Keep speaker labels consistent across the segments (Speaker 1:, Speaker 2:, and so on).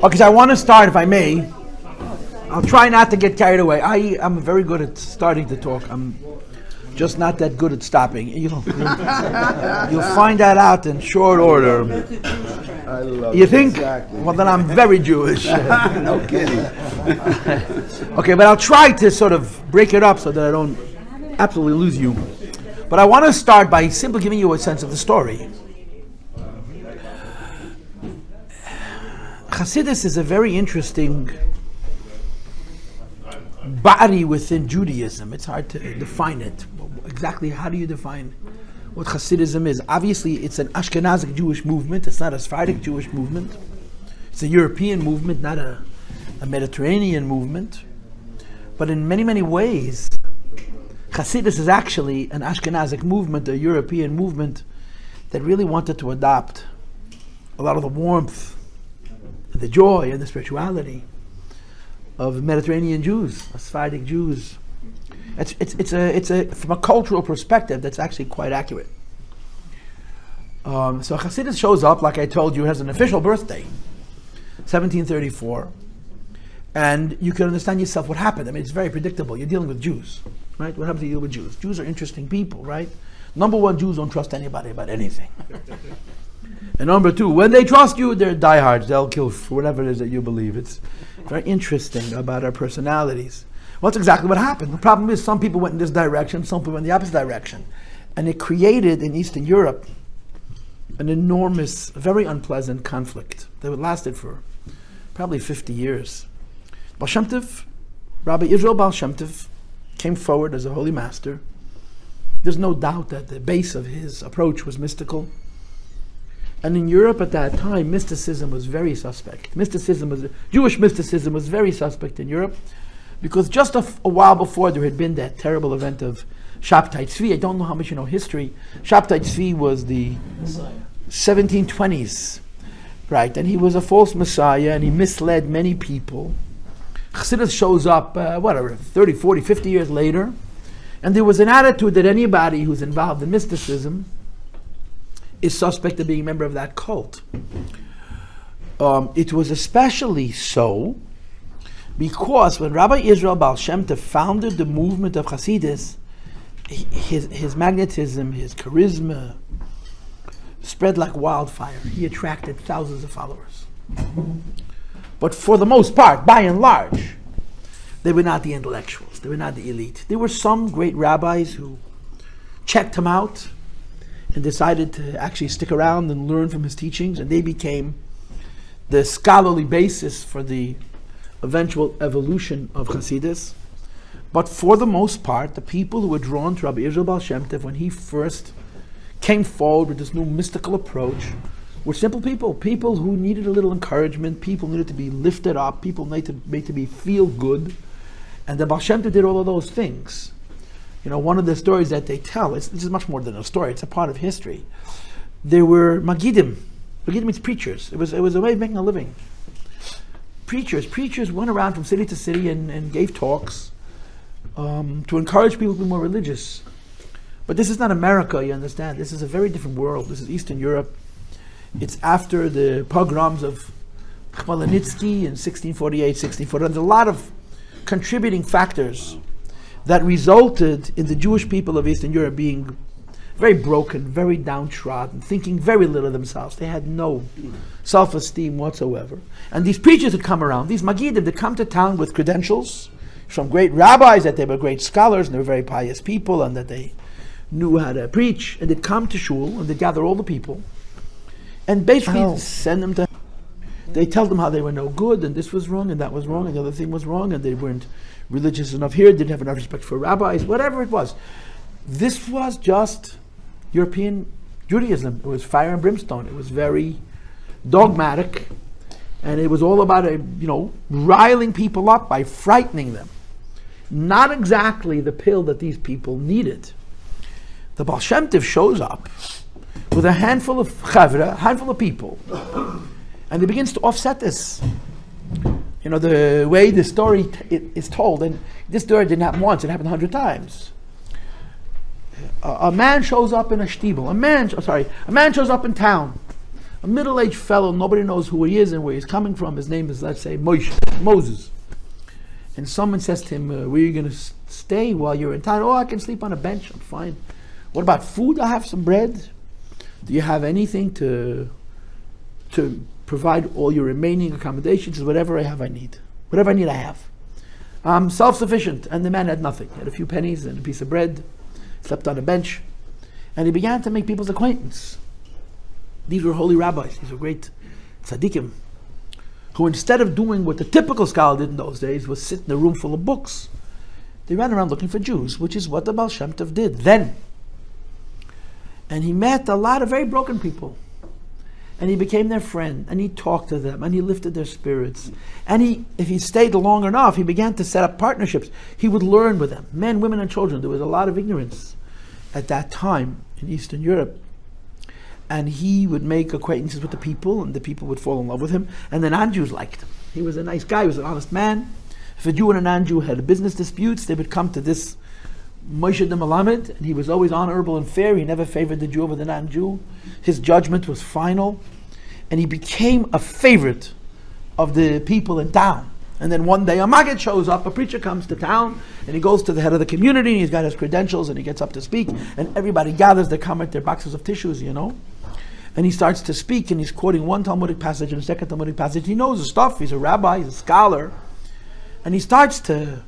Speaker 1: Because I want to start, if I may. I'll try not to get carried away. I'm very good at starting to talk. I'm just not that good at stopping. You'll find that out in short order.
Speaker 2: I love
Speaker 1: You think?
Speaker 2: Exactly.
Speaker 1: Well, then I'm very Jewish.
Speaker 2: No kidding.
Speaker 1: Okay, but I'll try to sort of break it up so that I don't absolutely lose you. But I want to start by simply giving you a sense of the story. Hasidus is a very interesting body within Judaism. It's hard to define it. Exactly how do you define what Hasidism is? Obviously, it's an Ashkenazic Jewish movement. It's not a Sephardic Jewish movement. It's a European movement, not a Mediterranean movement. But in many, many ways, Hasidus is actually an Ashkenazic movement, a European movement that really wanted to adopt a lot of the warmth and the joy and the spirituality of Mediterranean Jews, Sephardic Jews. It's a from a cultural perspective that's actually quite accurate. So Hasidus shows up, like I told you, has an official birthday, 1734, and you can understand yourself what happened. I mean, it's very predictable. You're dealing with Jews, right? What happens to you with Jews? Jews are interesting people, right? Number one, Jews don't trust anybody about anything. And number two, when they trust you, they're diehards. They'll kill for whatever it is that you believe. It's very interesting about our personalities. Well, that's exactly what happened. The problem is some people went in this direction, some people went in the opposite direction. And it created in Eastern Europe an enormous, very unpleasant conflict that lasted for probably 50 years. Baal Shem Tov, Rabbi Israel Baal Shem Tov, came forward as a holy master. There's no doubt that the base of his approach was mystical. And in Europe at that time, mysticism was very suspect. Jewish mysticism was very suspect in Europe, because just a while before there had been that terrible event of Shabtai Tzvi. I don't know how much you know history. Shabtai Tzvi was the 1720s, right? And he was a false messiah, and he misled many people. Chassidus shows up, 30, 40, 50 years later, and there was an attitude that anybody who's involved in mysticism is suspect of being a member of that cult. It was especially so because when Rabbi Israel Baal Shem Tov founded the movement of Hasidus, his magnetism, his charisma spread like wildfire. He attracted thousands of followers. But for the most part, by and large, they were not the intellectuals. They were not the elite. There were some great rabbis who checked him out and decided to actually stick around and learn from his teachings, and they became the scholarly basis for the eventual evolution of Hasidus. But for the most part, the people who were drawn to Rabbi Israel Baal Shem Tov when he first came forward with this new mystical approach were simple people who needed a little encouragement, people needed to be lifted up, people made to be feel good, and the Baal Shem Tov did all of those things. You know, one of the stories that they tell, this is much more than a story, it's a part of history. There were Magidim. Magidim means preachers. It was a way of making a living. Preachers went around from city to city and gave talks to encourage people to be more religious. But this is not America, you understand. This is a very different world. This is Eastern Europe. It's after the pogroms of Khmelnytsky in 1648, 1640. There's a lot of contributing factors that resulted in the Jewish people of Eastern Europe being very broken, very downtrodden, thinking very little of themselves. They had no self-esteem whatsoever. And these preachers had come around, these Magidim, that come to town with credentials from great rabbis, that they were great scholars, and they were very pious people, and that they knew how to preach, and they'd come to shul, and they'd gather all the people, and basically send them to... They tell them how they were no good, and this was wrong, and that was wrong, and the other thing was wrong, and they weren't religious enough here, didn't have enough respect for rabbis, whatever it was. This was just European Judaism. It was fire and brimstone. It was very dogmatic, and it was all about riling people up by frightening them. Not exactly the pill that these people needed. The Baal Shem Tov shows up with a handful of chavra, a handful of people, and he begins to offset this. You know, the way the story is told, and this story didn't happen once, it happened 100 times. A man shows up in a shtibel. A man shows up in town A middle-aged fellow, nobody knows who he is and where he's coming from. His name is, let's say, Moses. And someone says to him, where are you going to stay while you're in town? Oh, I can sleep on a bench, I'm fine. What about food? I have some bread. Do you have anything to provide all your remaining accommodations? Whatever I have, I need. Whatever I need, I have. I'm self-sufficient. And the man had nothing. He had a few pennies and a piece of bread, slept on a bench, and he began to make people's acquaintance. These were holy rabbis. These were great tzaddikim, who instead of doing what the typical scholar did in those days, was sit in a room full of books, they ran around looking for Jews, which is what the Baal Shem Tov did then. And he met a lot of very broken people. And he became their friend, and he talked to them, and he lifted their spirits. And if he stayed long enough, he began to set up partnerships. He would learn with them, men, women, and children. There was a lot of ignorance at that time in Eastern Europe. And he would make acquaintances with the people, and the people would fall in love with him. And the non-Jews liked him. He was a nice guy, he was an honest man. If a Jew and a non-Jew had business disputes, they would come to this Moshe the Melamed, and he was always honorable and fair. He never favored the Jew over the non-Jew. His judgment was final. And he became a favorite of the people in town. And then one day a maggid shows up, a preacher comes to town, and he goes to the head of the community, and he's got his credentials, and he gets up to speak, and everybody gathers, they come with their boxes of tissues, and he starts to speak, and he's quoting one Talmudic passage and a second Talmudic passage. He knows the stuff, he's a rabbi, he's a scholar, and he starts to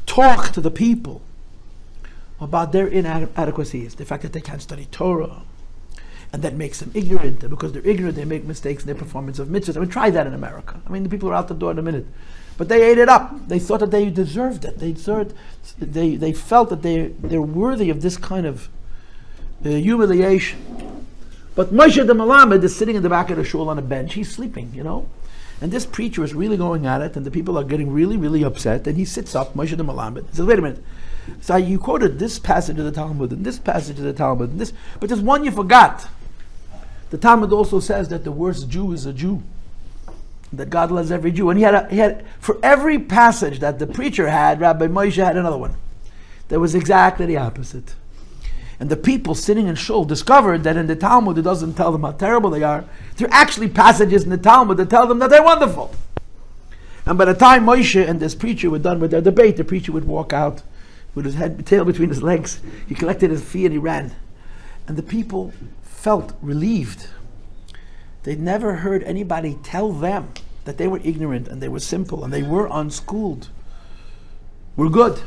Speaker 1: talk to the people about their inadequacies, the fact that they can't study Torah, and that makes them ignorant, and because they're ignorant, they make mistakes in their performance of mitzvahs. I mean, try that in America. I mean, the people are out the door in a minute. But they ate it up. They thought that they deserved it. They felt that they're worthy of this kind of humiliation. But Moshe the Melamed is sitting in the back of the shul on a bench. He's sleeping, And this preacher is really going at it, and the people are getting really, really upset. And he sits up, Moshe the Melamed. He says, wait a minute. So you quoted this passage of the Talmud, and this passage of the Talmud, and this, but there's one you forgot. The Talmud also says that the worst Jew is a Jew. That God loves every Jew. And he had for every passage that the preacher had, Rabbi Moshe had another one. That was exactly the opposite. And the people sitting in shul discovered that in the Talmud it doesn't tell them how terrible they are. There are actually passages in the Talmud that tell them that they're wonderful. And by the time Moshe and this preacher were done with their debate, the preacher would walk out with his tail between his legs. He collected his fee and he ran. And the people felt relieved. They'd never heard anybody tell them that they were ignorant and they were simple and they were unschooled. We're good.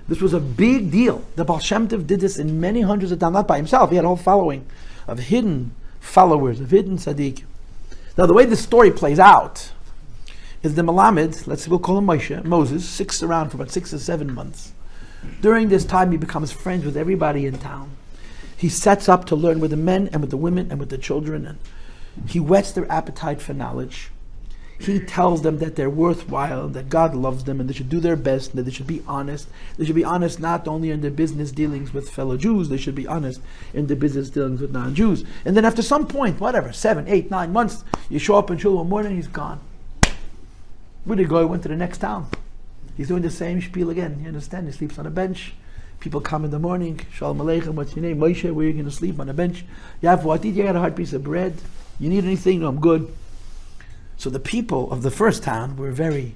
Speaker 1: This was a big deal. The Baal Shem Tov did this in many hundreds of times, not by himself. He had a whole following of hidden followers, of hidden tzaddik. Now the way this story plays out is the Melamed, we'll call him Moses, sits around for about 6 or 7 months. During this time he becomes friends with everybody in town. He sets up to learn with the men and with the women and with the children, and he whets their appetite for knowledge. He tells them that they're worthwhile, that God loves them, and they should do their best, and that they should be honest. They should be honest not only in their business dealings with fellow Jews, they should be honest in their business dealings with non-Jews. And then after some point, 7, 8, 9 months, you show up in shul one morning, he's gone. Where'd he go? He went to the next town. He's doing the same spiel again. You understand? He sleeps on a bench. People come in the morning. Shalom Aleichem, what's your name? Moshe, where are you going to sleep? On a bench. You have what? You got a hard piece of bread? You need anything? No, I'm good. So the people of the first town were very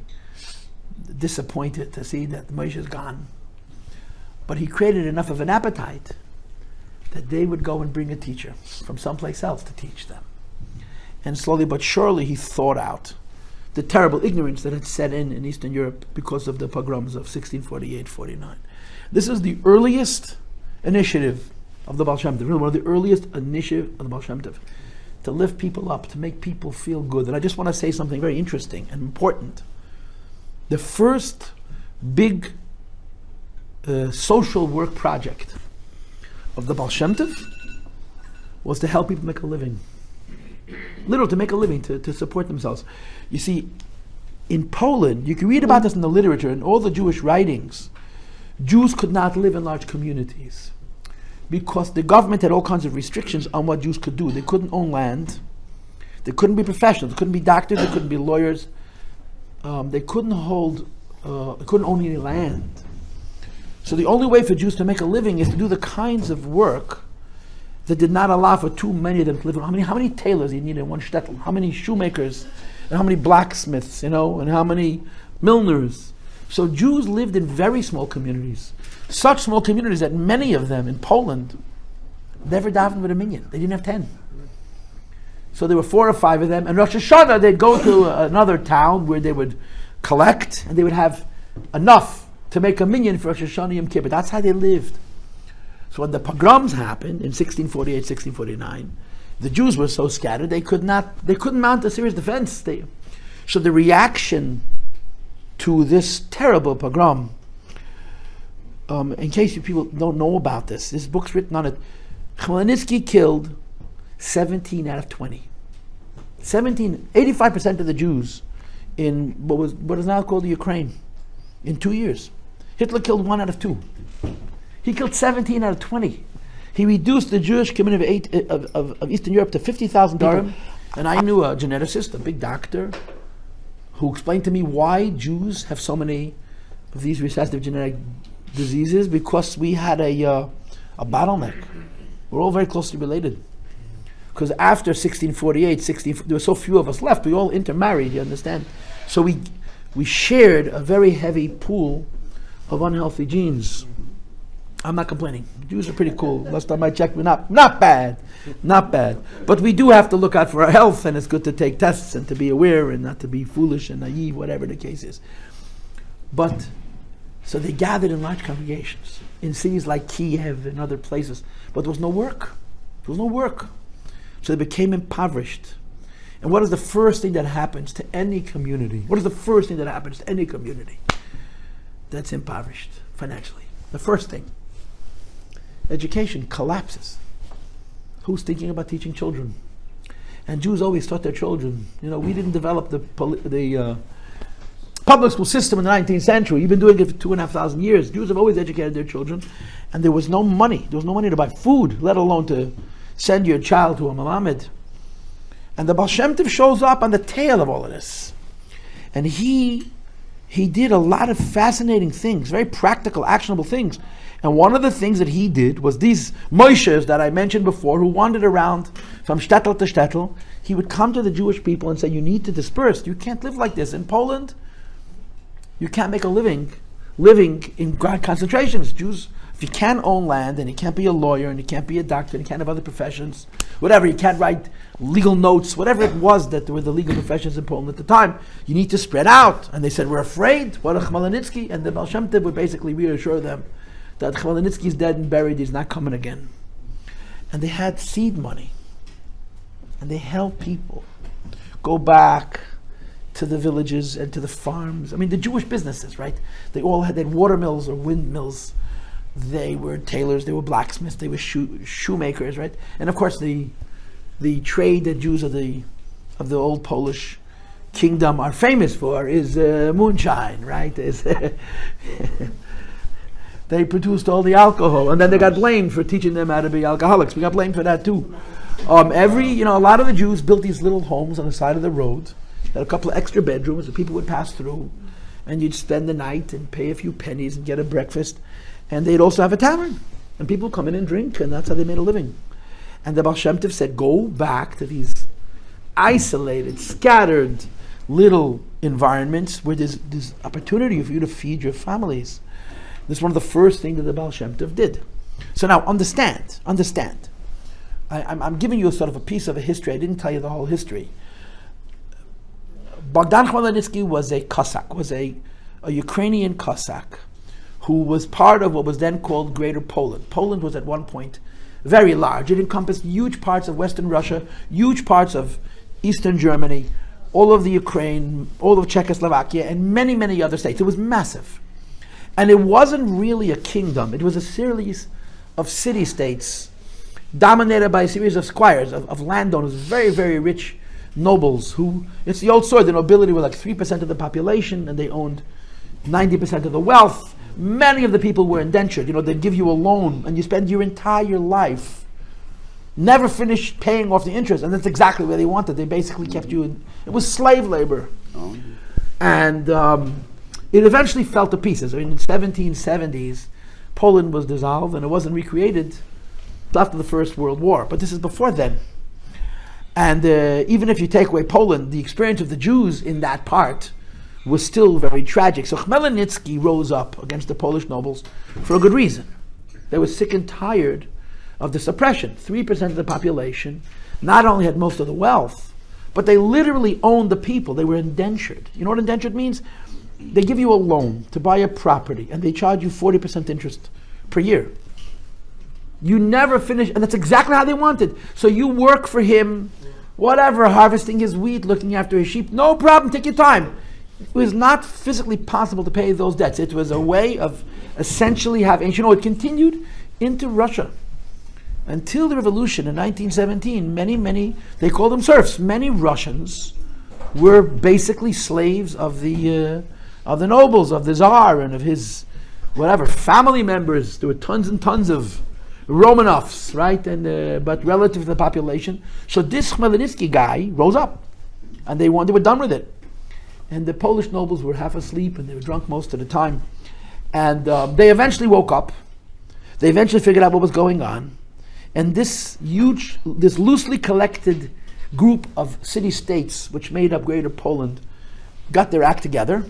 Speaker 1: disappointed to see that Moshe is gone. But he created enough of an appetite that they would go and bring a teacher from someplace else to teach them. And slowly but surely he thought out the terrible ignorance that had set in Eastern Europe because of the pogroms of 1648-49. This is the earliest initiative of the Baal Shem Tov, really one of the earliest initiatives of the Baal Shem Tov, to lift people up, to make people feel good. And I just want to say something very interesting and important. The first big social work project of the Baal Shem Tov was to help people make a living. Literally to make a living, to support themselves. You see, in Poland, you can read about this in the literature, in all the Jewish writings, Jews could not live in large communities because the government had all kinds of restrictions on what Jews could do. They couldn't own land, they couldn't be professionals, they couldn't be doctors, they couldn't be lawyers, they couldn't own any land. So the only way for Jews to make a living is to do the kinds of work that did not allow for too many of them to live. How many tailors you need in one shtetl? How many shoemakers? And how many blacksmiths, and how many milliners? So Jews lived in very small communities. Such small communities that many of them in Poland never davened with a minyan. They didn't have 10. So there were 4 or 5 of them. And Rosh Hashanah, they'd go to another town where they would collect, and they would have enough to make a minyan for Rosh Hashanah Yom Kippur. That's how they lived. So when the pogroms happened in 1648, 1649, the Jews were so scattered they couldn't mount a serious defense. So the reaction to this terrible pogrom, in case you people don't know about this book's written on it. Khmelnytsky killed 17 out of 20. 85% of the Jews in what is now called the Ukraine in 2 years. Hitler killed 1 out of 2. He killed 17 out of 20. He reduced the Jewish community of Eastern Europe to 50,000 people. And I knew a geneticist, a big doctor, who explained to me why Jews have so many of these recessive genetic diseases, because we had a bottleneck. We're all very closely related. Because after 1648, there were so few of us left, we all intermarried, you understand? So we shared a very heavy pool of unhealthy genes. I'm not complaining. Jews are pretty cool. Last time I checked, we're not bad. Not bad. But we do have to look out for our health, and it's good to take tests and to be aware and not to be foolish and naive, whatever the case is. But, so they gathered in large congregations in cities like Kiev and other places. But there was no work. There was no work. So they became impoverished. And what is the first thing that happens to any community? What is the first thing that happens to any community that's impoverished financially? The first thing. Education collapses. Who's thinking about teaching children? And Jews always taught their children. We didn't develop the public school system in the 19th century. You've been doing it for 2,500 years. Jews have always educated their children, and there was no money. There was no money to buy food, let alone to send your child to a Malamed. And the Baal Shem Tov shows up on the tail of all of this. And he did a lot of fascinating things, very practical, actionable things. And one of the things that he did was these Moshes that I mentioned before, who wandered around from shtetl to shtetl. He would come to the Jewish people and say, you need to disperse. You can't live like this. In Poland, you can't make a living in concentrations. Jews, if you can't own land, and you can't be a lawyer, and you can't be a doctor, and you can't have other professions, whatever, you can't write legal notes, whatever it was that were the legal professions in Poland at the time, you need to spread out. And they said, we're afraid. What a Khmelnytsky. And the Baal Shem Tov would basically reassure them that Khmelnytsky is dead and buried, he's not coming again. And they had seed money. And they helped people go back to the villages and to the farms. I mean, the Jewish businesses, right? They had watermills or windmills. They were tailors, they were blacksmiths, they were shoemakers, right? And of course, the trade that Jews of the old Polish kingdom are famous for is moonshine, right? They produced all the alcohol, and then they got blamed for teaching them how to be alcoholics. We got blamed for that too. A lot of the Jews built these little homes on the side of the road, had a couple of extra bedrooms that people would pass through, and you'd spend the night and pay a few pennies and get a breakfast. And they'd also have a tavern, and people come in and drink, and that's how they made a living. And the Baal Shem Tov said, go back to these isolated, scattered little environments where there's opportunity for you to feed your families. This is one of the first things that the Baal Shem Tov did. So now, understand. I'm giving you a sort of a piece of a history. I didn't tell you the whole history. Bogdan Khmelnytsky was a Cossack, was a Ukrainian Cossack, who was part of what was then called Greater Poland. Poland was at one point very large. It encompassed huge parts of Western Russia, huge parts of Eastern Germany, all of the Ukraine, all of Czechoslovakia, and many, many other states. It was massive. And it wasn't really a kingdom. It was a series of city-states dominated by a series of squires, of landowners, very, very rich nobles who, it's the old story, the nobility were like 3% of the population, and they owned 90% of the wealth. Many of the people were indentured. They'd give you a loan, and you spend your entire life, never finish paying off the interest, and that's exactly what they wanted. They basically kept you in, it was slave labor. Oh. And it eventually fell to pieces. In the 1770s, Poland was dissolved, and it wasn't recreated after the First World War, but this is before then. And even if you take away Poland, the experience of the Jews in that part was still very tragic. So Khmelnytsky rose up against the Polish nobles for a good reason. They were sick and tired of the suppression. 3% of the population not only had most of the wealth, but they literally owned the people. They were indentured. You know what indentured means? They give you a loan to buy a property and they charge you 40% interest per year. You never finish, and that's exactly how they wanted. So you work for him, whatever, harvesting his wheat, looking after his sheep, no problem, take your time. It was not physically possible to pay those debts. It was a way of essentially having, it continued into Russia. Until the revolution in 1917, many, they called them serfs. Many Russians were basically slaves of the nobles, of the Tsar, and of his, family members. There were tons and tons of Romanovs, right? And but relative to the population. So this Khmelnytsky guy rose up, and they were done with it. And the Polish nobles were half asleep, and they were drunk most of the time. And they eventually woke up. They eventually figured out what was going on. And this loosely collected group of city-states, which made up Greater Poland, got their act together.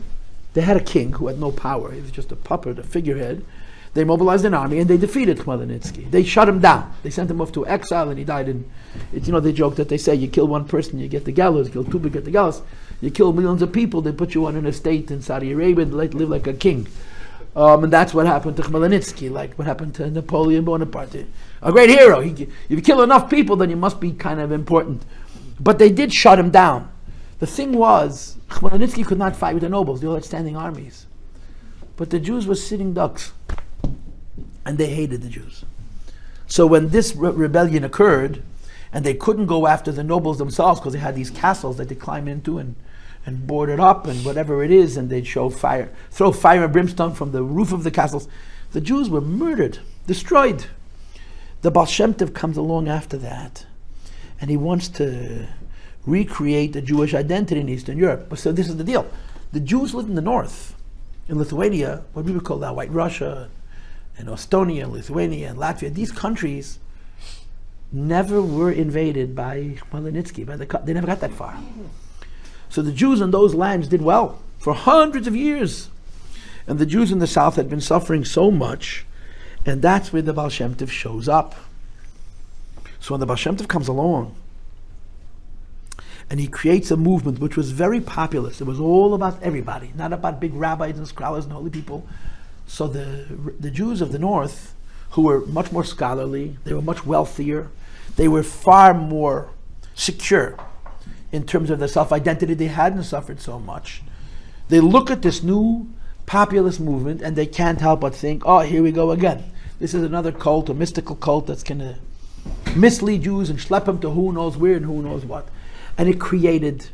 Speaker 1: They had a king who had no power. He was just a puppet, a figurehead. They mobilized an army and they defeated Khmelnytsky. They shut him down. They sent him off to exile and he died in, they joke that they say you kill one person, you get the gallows, you kill two, you get the gallows. You kill millions of people, they put you on an estate in Saudi Arabia and live like a king. And that's what happened to Khmelnytsky, like what happened to Napoleon Bonaparte. A great hero. If you kill enough people, then you must be kind of important. But they did shut him down. The thing was, Khmelnytsky could not fight with the nobles. They all had standing armies. But the Jews were sitting ducks. And they hated the Jews. So when this rebellion occurred, and they couldn't go after the nobles themselves because they had these castles that they climb into and board it up and whatever it is, and they'd throw fire and brimstone from the roof of the castles. The Jews were murdered, destroyed. The Baal Shem Tov comes along after that, and he wants to recreate the Jewish identity in Eastern Europe. So this is the deal. The Jews lived in the north, in Lithuania, what we would call now White Russia, and Estonia, and Lithuania, and Latvia. These countries never were invaded by Khmelnytsky. They never got that far. So the Jews in those lands did well for hundreds of years. And the Jews in the south had been suffering so much, and that's where the Baal Shem Tov shows up. So when the Baal Shem Tov comes along, and he creates a movement which was very populist. It was all about everybody, not about big rabbis and scholars and holy people. So the Jews of the north, who were much more scholarly, they were much wealthier, they were far more secure in terms of the self-identity. They hadn't suffered so much. They look at this new populist movement and they can't help but think, oh, here we go again. This is another cult, a mystical cult that's going to mislead Jews and schlep them to who knows where and who knows what. And it created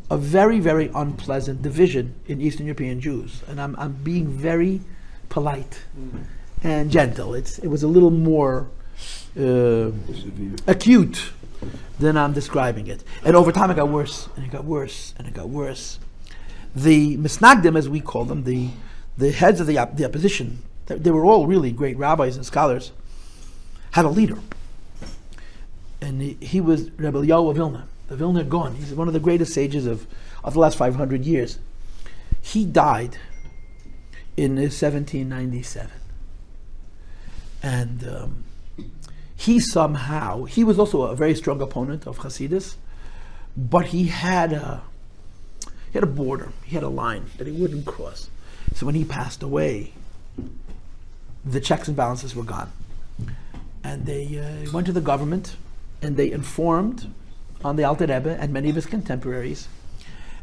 Speaker 1: a very, very unpleasant division in Eastern European Jews. And I'm being very polite and gentle. It was a little more acute than I'm describing it. And over time it got worse, and it got worse, and it got worse. The Misnagdim, as we call them, the heads of the opposition, they were all really great rabbis and scholars, had a leader. And he was Rebbe Eliyahu of Vilna. The Vilna Gaon. He's one of the greatest sages of the last 500 years. He died in 1797. And he was also a very strong opponent of Hasidus, but he had a border, he had a line that he wouldn't cross. So when he passed away, the checks and balances were gone. And they went to the government and they informed on the Alter Rebbe and many of his contemporaries.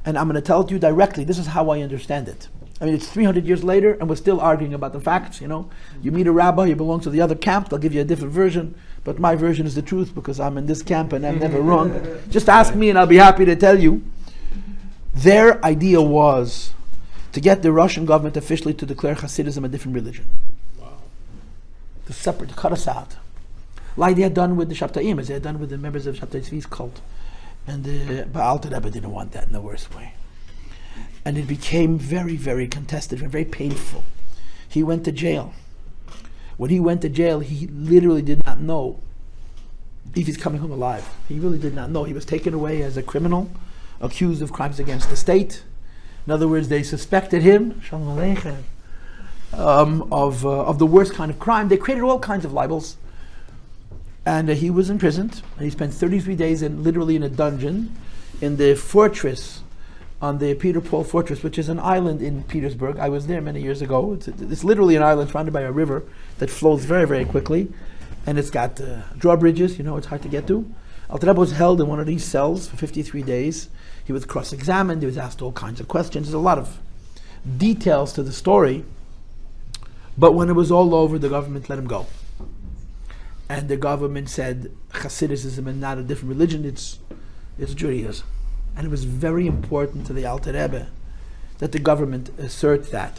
Speaker 1: And I'm going to tell it to you directly, this is how I understand it. I mean, it's 300 years later and we're still arguing about the facts, You meet a rabbi, he belongs to the other camp, they'll give you a different version, but my version is the truth because I'm in this camp and I'm never wrong. Just ask me and I'll be happy to tell you. Their idea was to get the Russian government officially to declare Hasidism a different religion. Wow. To cut us out. Like they had done with the Shabtaim, as they had done with the members of Shabtai Tzvi's cult. And but Alter Rebbe didn't want that in the worst way. And it became very, very contested and very painful. He went to jail. When he went to jail, he literally did not know if he's coming home alive. He really did not know. He was taken away as a criminal, accused of crimes against the state. In other words, they suspected him, Shalom Aleichem, of the worst kind of crime. They created all kinds of libels. And he was imprisoned. And he spent 33 days literally in a dungeon in the fortress, on the Peter Paul Fortress, which is an island in Petersburg. I was there many years ago. It's literally an island surrounded by a river that flows very, very quickly. And it's got drawbridges, it's hard to get to. Alter Rebbe was held in one of these cells for 53 days. He was cross-examined. He was asked all kinds of questions. There's a lot of details to the story. But when it was all over, the government let him go. And the government said Hasidism is not a different religion, it's Judaism. And it was very important to the Alter Rebbe that the government assert that.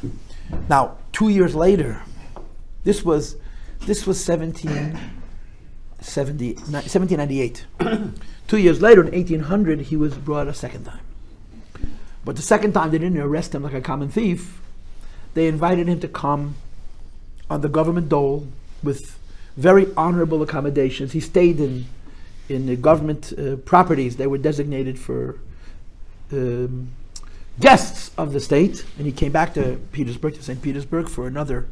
Speaker 1: Now, 2 years later, this was 1798. 2 years later, in 1800, he was brought a second time. But the second time, they didn't arrest him like a common thief. They invited him to come on the government dole with very honorable accommodations. He stayed in the government properties. They were designated for guests of the state. And he came back to St. Petersburg for another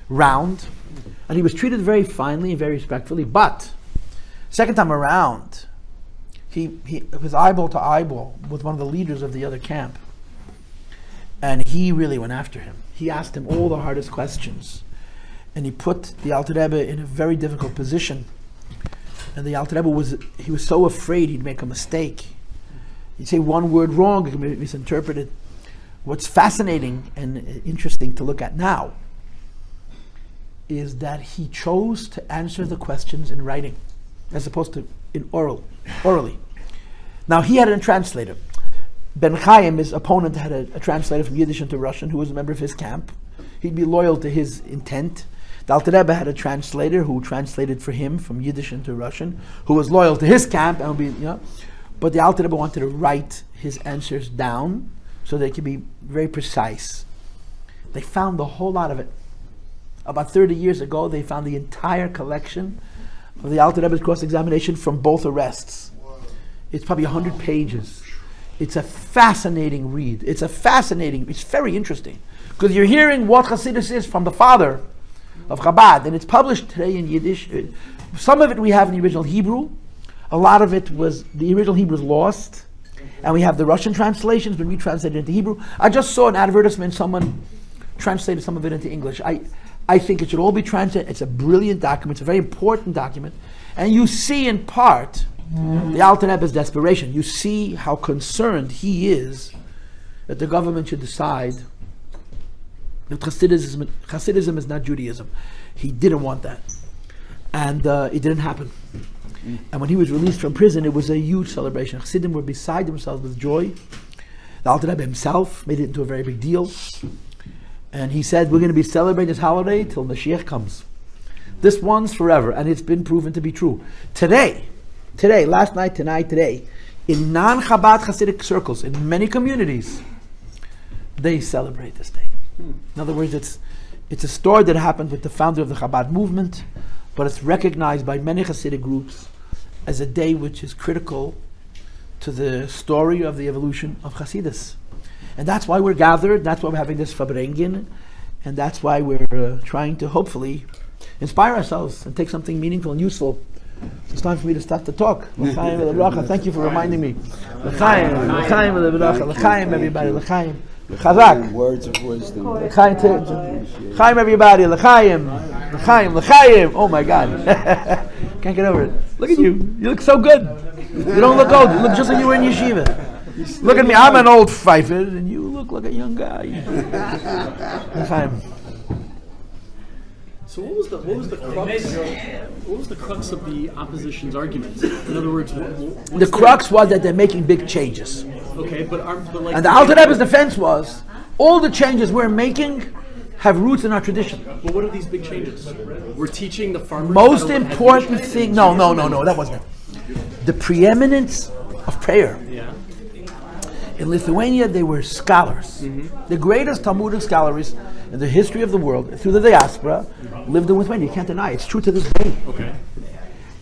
Speaker 1: round. And he was treated very finely and very respectfully. But second time around, he was eyeball to eyeball with one of the leaders of the other camp. And he really went after him. He asked him all the hardest questions. And he put the Alter Rebbe in a very difficult position. And the Alter Rebbe was so afraid he'd make a mistake. He'd say one word wrong, it could be misinterpreted. What's fascinating and interesting to look at now is that he chose to answer the questions in writing, as opposed to orally. Now he had a translator. Ben Chaim, his opponent, had a translator from Yiddish into Russian who was a member of his camp. He'd be loyal to his intent. The Alter Rebbe had a translator who translated for him from Yiddish into Russian, who was loyal to his camp, and but the Alter Rebbe wanted to write his answers down so they could be very precise. They found a whole lot of it. About 30 years ago, they found the entire collection of the Alter Rebbe's cross-examination from both arrests. It's probably 100 pages. It's a fascinating read. It's very interesting, because you're hearing what Hasidus is from the father of Chabad, and it's published today in Yiddish. Some of it we have in the original Hebrew. A lot of it the original Hebrew is lost, and we have the Russian translations been retranslated into Hebrew. I just saw an advertisement, someone translated some of it into English. I think it should all be translated. It's a brilliant document, it's a very important document, and you see in part the Alter Rebbe's desperation. You see how concerned he is that the government should decide that Hasidism is not Judaism. He didn't want that. And it didn't happen. And when he was released from prison, it was a huge celebration. Hasidim were beside themselves with joy. The Alter Rebbe himself made it into a very big deal. And he said, we're going to be celebrating this holiday till Mashiach comes. This one's forever. And it's been proven to be true. Today, last night, tonight, today, in non-Chabad Hasidic circles, in many communities, they celebrate this day. In other words, it's a story that happened with the founder of the Chabad movement, but it's recognized by many Hasidic groups as a day which is critical to the story of the evolution of Hasidus. And that's why we're gathered, that's why we're having this Farbrengen, and that's why we're trying to hopefully inspire ourselves and take something meaningful and useful. It's time for me to start the talk. L'chaim v'lebracha. Thank you for reminding me. L'chaim v'lebracha. L'chaim, everybody. L'chaim. Chazak.
Speaker 2: Words of wisdom.
Speaker 1: L'chaim, everybody. L'chaim. L'chaim. L'chaim. Oh my God. Can't get over it. Look at you. You look so good. You don't look old. You look just like you were in yeshiva. Look at me. I'm an old pfeiffer, and you look like a young guy. L'chaim.
Speaker 3: So what was the crux of the opposition's argument? In other words,
Speaker 1: the crux was that they're making big changes.
Speaker 3: Okay, but like,
Speaker 1: and the Alter Rebbe's defense was, all the changes we're making have roots in our tradition.
Speaker 3: Well, what are these big changes? We're teaching the farmers.
Speaker 1: Most important thing, no, that wasn't it. The preeminence of prayer In Lithuania, they were scholars. The greatest Talmudic scholars in the history of the world, through the diaspora, lived in Lithuania. You can't deny it. It's true to this day.
Speaker 3: Okay.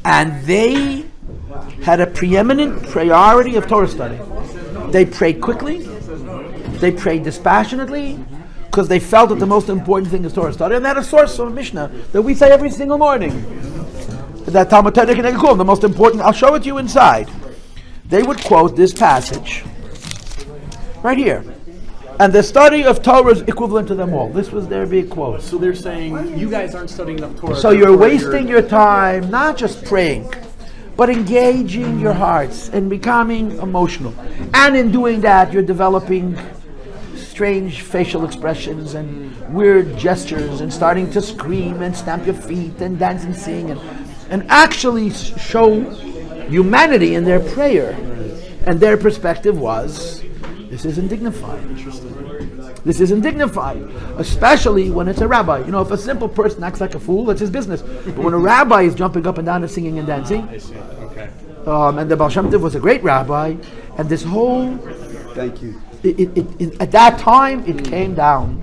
Speaker 1: And they had a preeminent priority of Torah study. They prayed quickly. They prayed dispassionately, because they felt that the most important thing is Torah study. And they had a source of Mishnah that we say every single morning. That Talmud Torah Keneged Kulam, the most important. I'll show it to you inside. They would quote this passage right here. And the study of Torah is equivalent to them all. This was their big quote.
Speaker 3: So they're saying you guys aren't studying enough Torah.
Speaker 1: So you're wasting your time, not just praying, but engaging your hearts and becoming emotional. And in doing that, you're developing strange facial expressions and weird gestures and starting to scream and stamp your feet and dance and sing and actually show humanity in their prayer. And their perspective was, this isn't dignified. This isn't dignified, especially when it's a rabbi. You know, if a simple person acts like a fool, that's his business. But when a rabbi is jumping up and down and singing and dancing,
Speaker 3: Okay.
Speaker 1: and the Baal Shem Tov was a great rabbi, and this whole,
Speaker 2: Thank you.
Speaker 1: at that time, it came down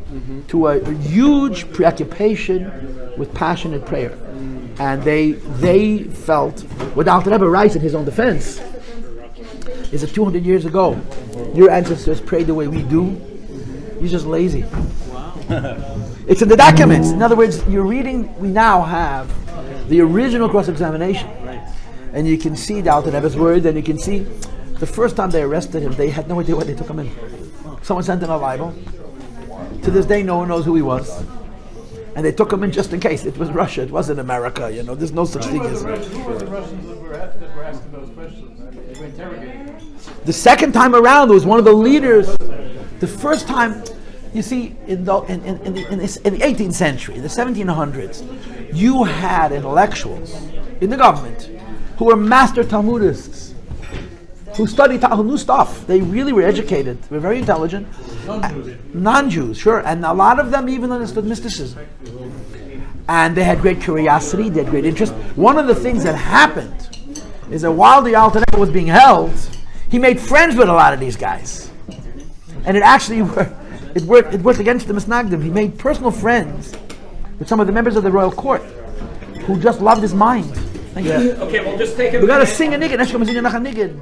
Speaker 1: to a huge preoccupation with passionate prayer. And they felt, what Alter Rebbe writes in his own defense, is that 200 years ago, your ancestors prayed the way we do. You're just lazy.
Speaker 3: Wow.
Speaker 1: It's in the documents. In other words, you're reading, we now have the original cross-examination.
Speaker 3: Right.
Speaker 1: And you can see the Alter Rebbe's words, and you can see the first time they arrested him, they had no idea why they took him in. Someone sent in a libel. To this day, no one knows who he was. And they took him in just in case. It was Russia. It wasn't America. You know, there's no such thing as.
Speaker 4: Who were the Russians that were asking those questions? They were interrogating.
Speaker 1: The second time around, it was one of the leaders. The first time, you see, in the 18th century, in the 1700s, you had intellectuals in the government who were master Talmudists, who studied who knew stuff. They really were educated. They were very intelligent. Non-Jews, sure. And a lot of them even understood mysticism. And they had great curiosity, they had great interest. One of the things that happened is that while the Alter Rebbe was being held, he made friends with a lot of these guys. And it actually worked against the Misnagdim. He made personal friends with some of the members of the royal court who just loved his mind. Thank you.
Speaker 5: Okay, we'll just take a
Speaker 1: We gotta sing a niggin. Let's go sing a niggin.